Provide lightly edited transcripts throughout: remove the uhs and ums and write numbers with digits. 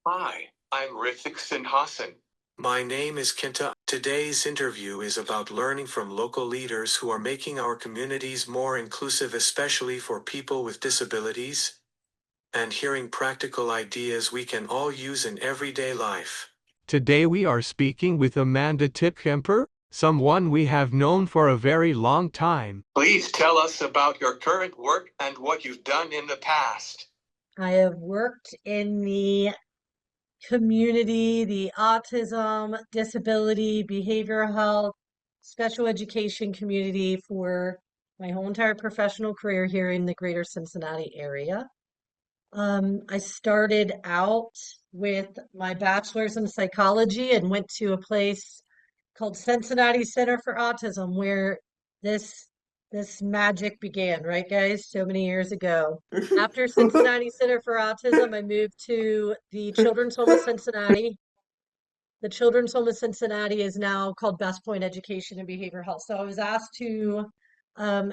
Hi, I'm Rithik Sinhasan. My name is Kenta. Today's interview is about learning from local leaders who are making our communities more inclusive, especially for people with disabilities, and hearing practical ideas we can all use in everyday life. Today we are speaking with Amanda Tipkemper, someone we have known for a very long time. Please tell us about your current work and what you've done in the past. I have worked in the community, the autism, disability, behavioral health, special education community for my whole entire professional career here in the greater Cincinnati area. I started out with my bachelor's in psychology and went to a place called Cincinnati Center for Autism, where this this magic began, right, guys? So many years ago. After Cincinnati Center for Autism, I moved to the Children's Home of Cincinnati. The Children's Home of Cincinnati is now called Best Point Education and Behavioral Health. So I was asked to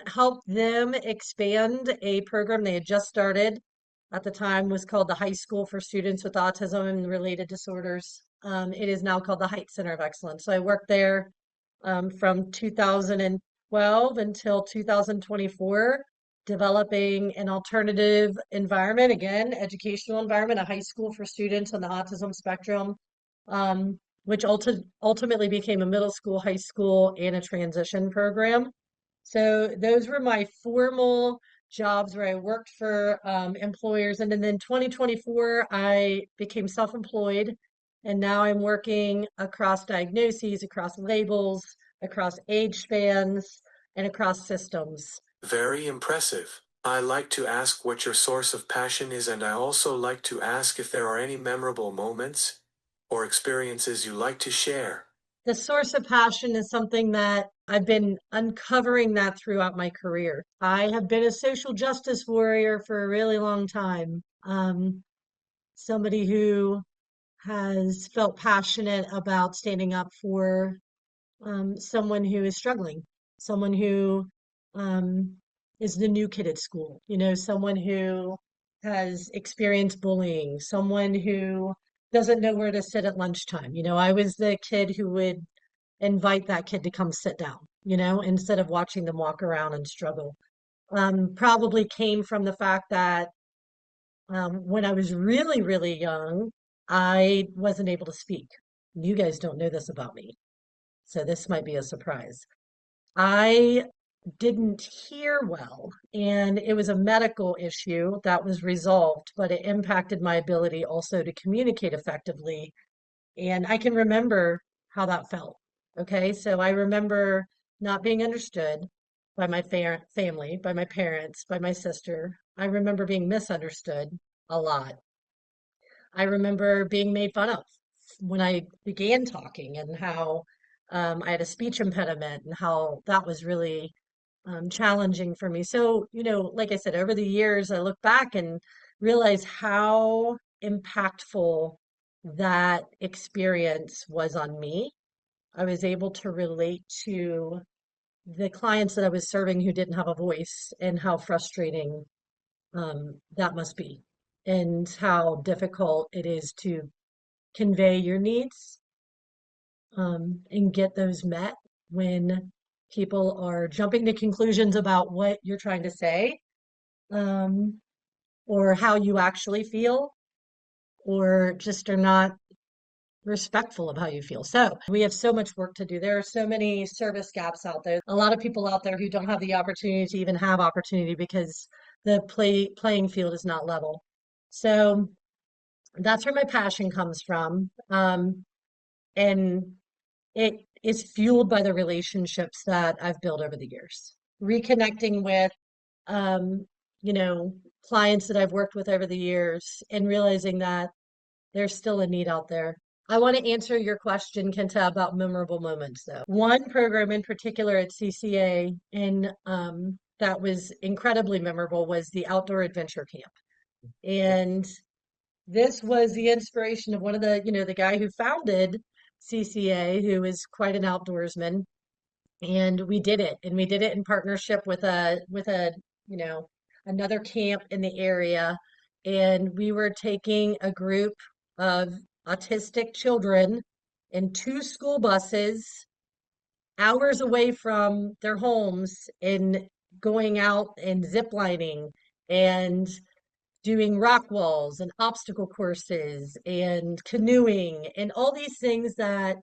help them expand a program they had just started. At the time was called the High School for Students with Autism and Related Disorders. It is now called the Heidt Center of Excellence. So I worked there from 2012 until 2024, developing an alternative environment, again, educational environment, a high school for students on the autism spectrum, which ultimately became a middle school, high school, and a transition program. So those were my formal jobs where I worked for employers. And then in 2024, I became self-employed. And now I'm working across diagnoses, across labels, across age spans, and across systems. Very impressive. I like to ask what your source of passion is, and I also like to ask if there are any memorable moments or experiences you like to share. The source of passion is something that I've been uncovering that throughout my career. I have been a social justice warrior for a really long time. Somebody who has felt passionate about standing up for someone who is struggling, someone who um, is the new kid at school, someone who has experienced bullying, someone who doesn't know where to sit at lunchtime. I was the kid who would invite that kid to come sit down, instead of watching them walk around and struggle. Probably came from the fact that when I was really, really young, I wasn't able to speak. You guys don't know this about me, so this might be a surprise. I didn't hear well, and it was a medical issue that was resolved, but it impacted my ability also to communicate effectively. And I can remember how that felt. Okay, so I remember not being understood by my family, by my parents, by my sister. I remember being misunderstood a lot. I remember being made fun of when I began talking and how I had a speech impediment and how that was really challenging for me. So, like I said, over the years, I look back and realize how impactful that experience was on me. I was able to relate to the clients that I was serving who didn't have a voice and how frustrating that must be, and how difficult it is to convey your needs and get those met when people are jumping to conclusions about what you're trying to say, um, or how you actually feel, or just are not respectful of how you feel. So we have so much work to do. There are so many service gaps out there. A lot of people out there who don't have the opportunity to even have opportunity because the playing field is not level. So that's where my passion comes from. And it is fueled by the relationships that I've built over the years. Reconnecting with, um, you know, clients that I've worked with over the years and realizing that there's still a need out there. I want to answer your question, Kenta, about memorable moments, though. One program in particular at CCA and that was incredibly memorable was the outdoor adventure camp. And this was the inspiration of one of the guy who founded CCA, who is quite an outdoorsman. And we did it. And we did it in partnership with you know, another camp in the area. And we were taking a group of autistic children in two school buses, hours away from their homes, and going out and zip lining and doing rock walls and obstacle courses and canoeing and all these things that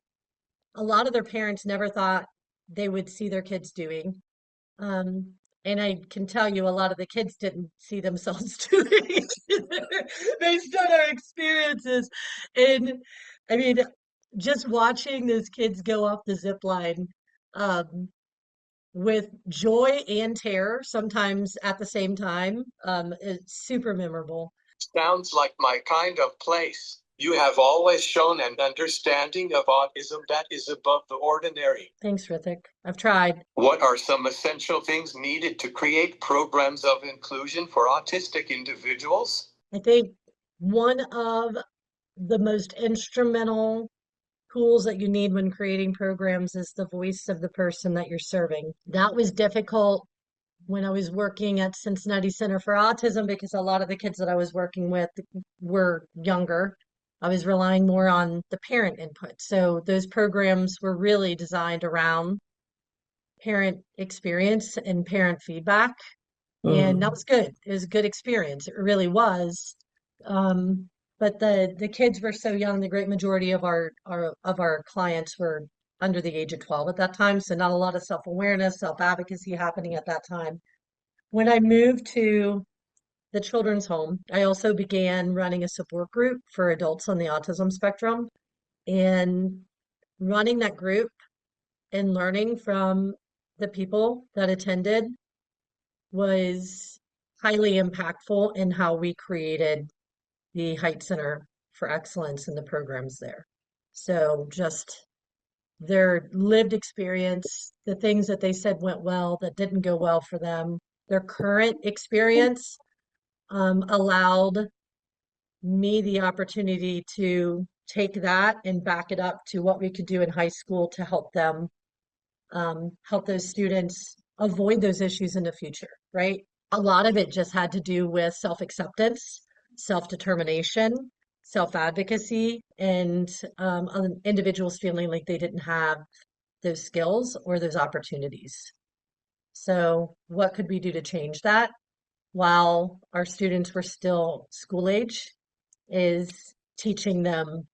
a lot of their parents never thought they would see their kids doing. Um, and I can tell you a lot of the kids didn't see themselves doing it either, based on our experiences. And I mean, just watching those kids go off the zip line, um, with joy and terror, sometimes at the same time, is super memorable. Sounds like my kind of place. You have always shown an understanding of autism that is above the ordinary. Thanks, Rithik. I've tried. What are some essential things needed to create programs of inclusion for autistic individuals? I think one of the most instrumental tools that you need when creating programs is the voice of the person that you're serving. That was difficult when I was working at Cincinnati Center for Autism because a lot of the kids that I was working with were younger. I was relying more on the parent input. So those programs were really designed around parent experience and parent feedback. And that was good. It was a good experience. It really was. But the kids were so young. The great majority of our clients were under the age of 12 at that time, so not a lot of self-awareness, self-advocacy happening at that time. When I moved to the children's home, I also began running a support group for adults on the autism spectrum, and running that group and learning from the people that attended was highly impactful in how we created the Heidt Center for Excellence in the programs there. So just their lived experience, the things that they said went well, that didn't go well for them, their current experience allowed me the opportunity to take that and back it up to what we could do in high school to help them, help those students avoid those issues in the future, right? A lot of it just had to do with self-acceptance, self-determination, self-advocacy, and individuals feeling like they didn't have those skills or those opportunities. So, what could we do to change that while our students were still school age is teaching them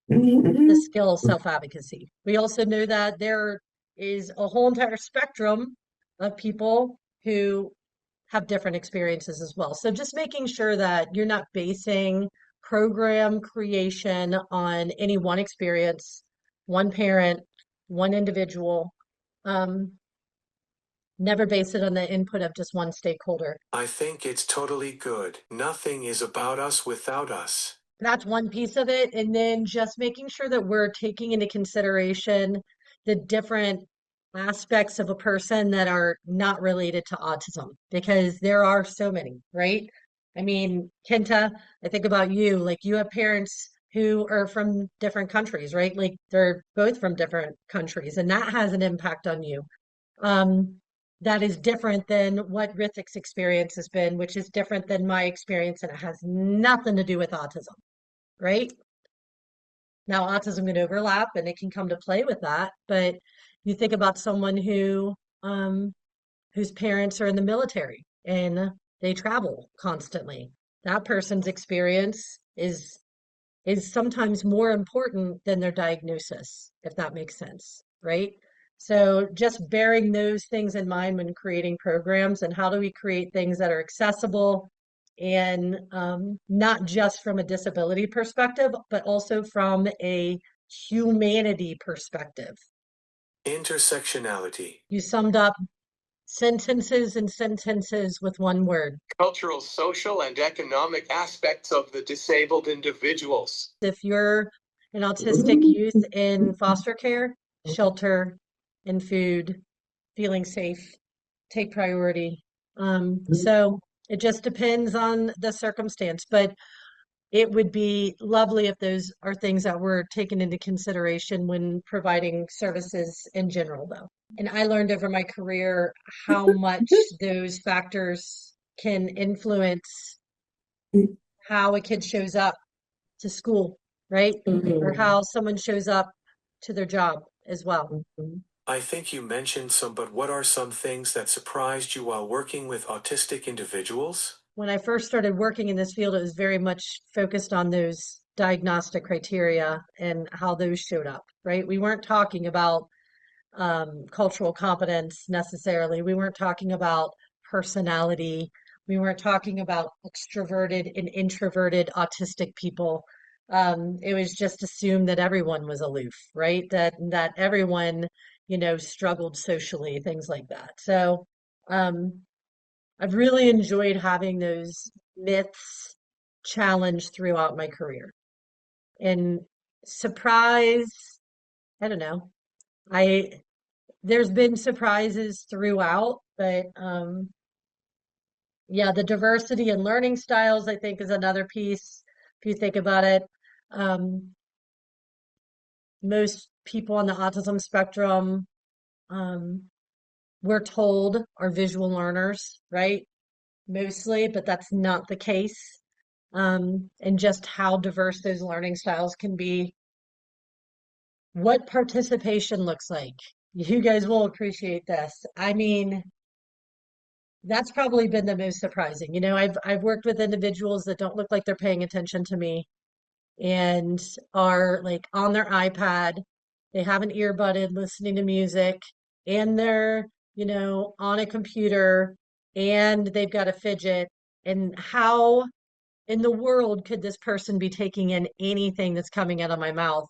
the skill of self-advocacy. We also know that there is a whole entire spectrum of people who have different experiences as well. So just making sure that you're not basing program creation on any one experience, one parent, one individual. Um, Never base it on the input of just one stakeholder. I think it's totally good. Nothing is about us without us. That's one piece of it. And then just making sure that we're taking into consideration the different aspects of a person that are not related to autism, because there are so many, right? I mean, Kenta, I think about you, like you have parents who are from different countries, right? Like they're both from different countries, and that has an impact on you. Um, that is different than what Rithik's experience has been, which is different than my experience, and it has nothing to do with autism, right? Now, autism can overlap and it can come to play with that, but you think about someone um, whose parents are in the military and they travel constantly. That person's experience is sometimes more important than their diagnosis, if that makes sense, right? So just bearing those things in mind when creating programs, and how do we create things that are accessible and not just from a disability perspective, but also from a humanity perspective. Intersectionality. You summed up sentences and sentences with one word. Cultural, social, and economic aspects of the disabled individuals. If you're an autistic youth in foster care, shelter, and food, feeling safe, take priority. So it just depends on the circumstance, but it would be lovely if those are things that were taken into consideration when providing services in general, though. And I learned over my career how much those factors can influence how a kid shows up to school right? Or how someone shows up to their job as well. I think you mentioned some, but what are some things that surprised you while working with autistic individuals? When I first started working in this field, it was very much focused on those diagnostic criteria and how those showed up, right? We weren't talking about cultural competence necessarily. We weren't talking about personality. We weren't talking about extroverted and introverted autistic people. It was just assumed that everyone was aloof, right? That everyone, struggled socially, things like that. So I've really enjoyed having those myths challenged throughout my career. And surprise, I don't know. I There's been surprises throughout, but yeah, the diversity in learning styles, I think, is another piece. If you think about it, um, most people on the autism spectrum, um, we're told are visual learners, right? Mostly, but that's not the case. And just how diverse those learning styles can be, what participation looks like. You guys will appreciate this. I mean, that's probably been the most surprising. I've worked with individuals that don't look like they're paying attention to me and are like on their iPad. They have an earbud in listening to music and they're, on a computer and they've got a fidget. And how in the world could this person be taking in anything that's coming out of my mouth?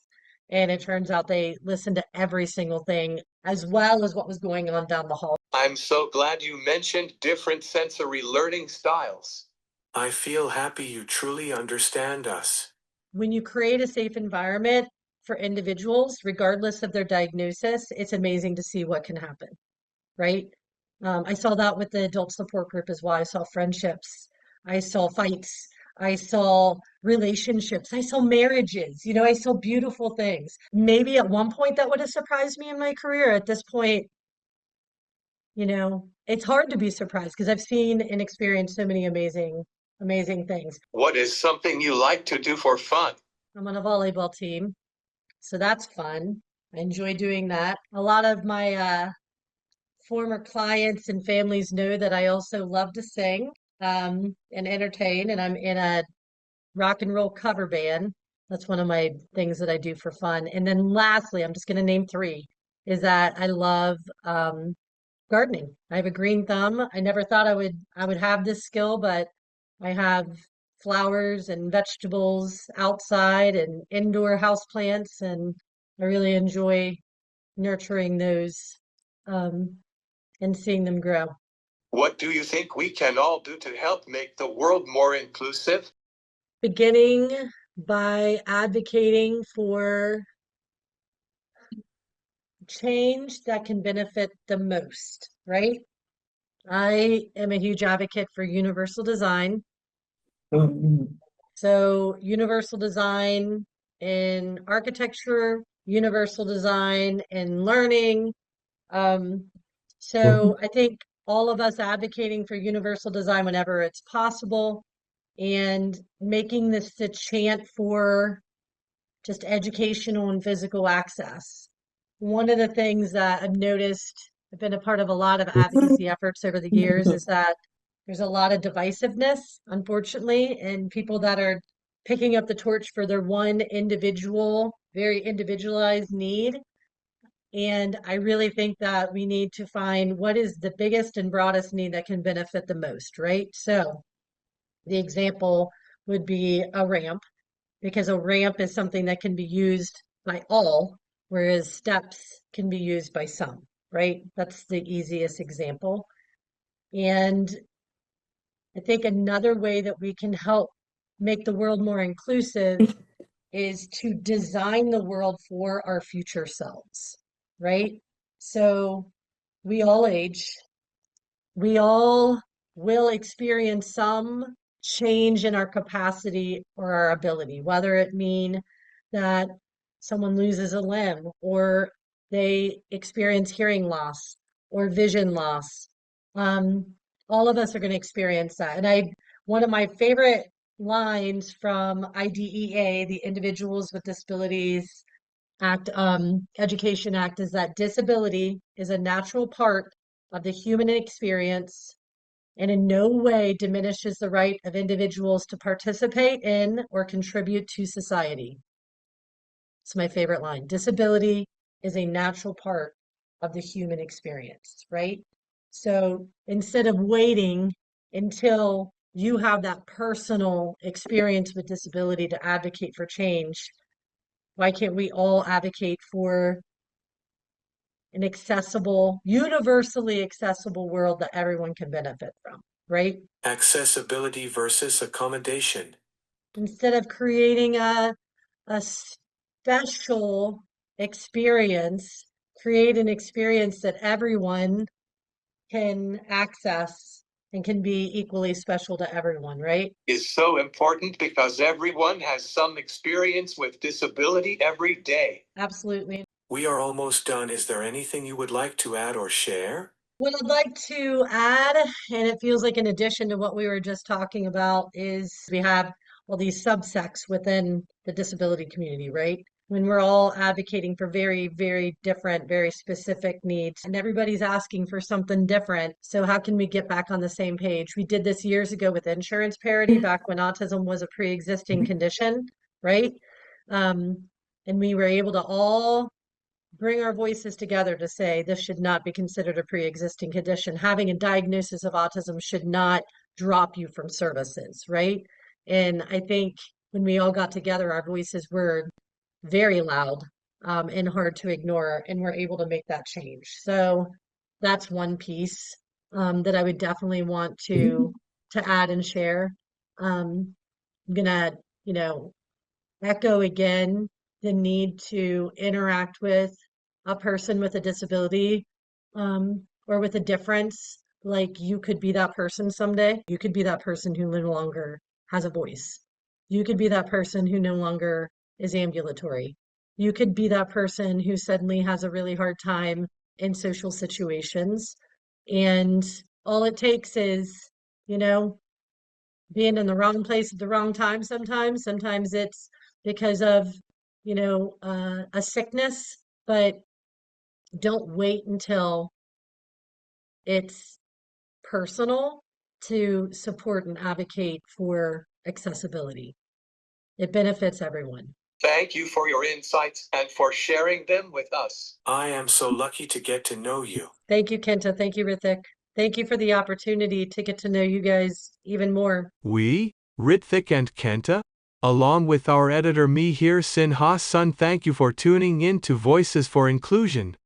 And it turns out they listened to every single thing as well as what was going on down the hall. I'm so glad you mentioned different sensory learning styles. I feel happy you truly understand us. When you create a safe environment for individuals, regardless of their diagnosis, it's amazing to see what can happen, right? I saw that with the adult support group as well. I saw friendships, I saw fights, I saw relationships, I saw marriages, I saw beautiful things. Maybe at one point that would have surprised me in my career. At this point, it's hard to be surprised because I've seen and experienced so many amazing, amazing things. What is something you like to do for fun? I'm on a volleyball team. So that's fun. I enjoy doing that. A lot of my former clients and families know that I also love to sing and entertain, and I'm in a rock and roll cover band. That's one of my things that I do for fun. And then lastly, I'm just going to name three, is that I love gardening. I have a green thumb. I never thought I would have this skill, but I have flowers and vegetables outside and indoor house plants, and I really enjoy nurturing those um, and seeing them grow. What do you think we can all do to help make the world more inclusive? Beginning by advocating for change that can benefit the most, right? I am a huge advocate for universal design. So, universal design in architecture, universal design in learning. Um, so, I think all of us advocating for universal design whenever it's possible and making this the chant for just educational and physical access. One of the things that I've noticed, I've been a part of a lot of advocacy efforts over the years, is that there's a lot of divisiveness, unfortunately, and people that are picking up the torch for their one individual, very individualized need. And I really think that we need to find what is the biggest and broadest need that can benefit the most, right? So the example would be a ramp, because a ramp is something that can be used by all, whereas steps can be used by some, right? That's the easiest example. And I think another way that we can help make the world more inclusive is to design the world for our future selves, right? So we all age, we all will experience some change in our capacity or our ability, whether it mean that someone loses a limb or they experience hearing loss or vision loss. Um, all of us are going to experience that. And one of my favorite lines from IDEA, the Individuals with Disabilities Act, Education Act, is that disability is a natural part of the human experience and in no way diminishes the right of individuals to participate in or contribute to society. It's my favorite line. Disability is a natural part of the human experience, right? So instead of waiting until you have that personal experience with disability to advocate for change, why can't we all advocate for an accessible, universally accessible world that everyone can benefit from, right? Accessibility versus accommodation. Instead of creating a special experience, create an experience that everyone can access and can be equally special to everyone, right? Is so important because everyone has some experience with disability every day. Absolutely. We are almost done. Is there anything you would like to add or share? What I'd like to add, and it feels like in addition to what we were just talking about, is we have all these subsects within the disability community, right? When we're all advocating for very, very different, very specific needs, and everybody's asking for something different. So, how can we get back on the same page? We did this years ago with insurance parity, back when autism was a pre existing condition, right? Um, and we were able to all bring our voices together to say this should not be considered a pre-existing condition. Having a diagnosis of autism should not drop you from services, right? And I think when we all got together, our voices were very loud, and hard to ignore, and we're able to make that change. So that's one piece, that I would definitely want to add and share. I'm gonna, you know, echo again the need to interact with a person with a disability, or with a difference. Like you could be that person someday. You could be that person who no longer has a voice. You could be that person who no longer is ambulatory. You could be that person who suddenly has a really hard time in social situations. And all it takes is, you know, being in the wrong place at the wrong time sometimes. Sometimes it's because of, a sickness, but don't wait until it's personal to support and advocate for accessibility. It benefits everyone. Thank you for your insights and for sharing them with us. I am so lucky to get to know you. Thank you, Kenta. Thank you, Rithik. Thank you for the opportunity to get to know you guys even more. We, Rithik and Kenta, along with our editor me here Sinhasan, thank you for tuning in to Voices for Inclusion.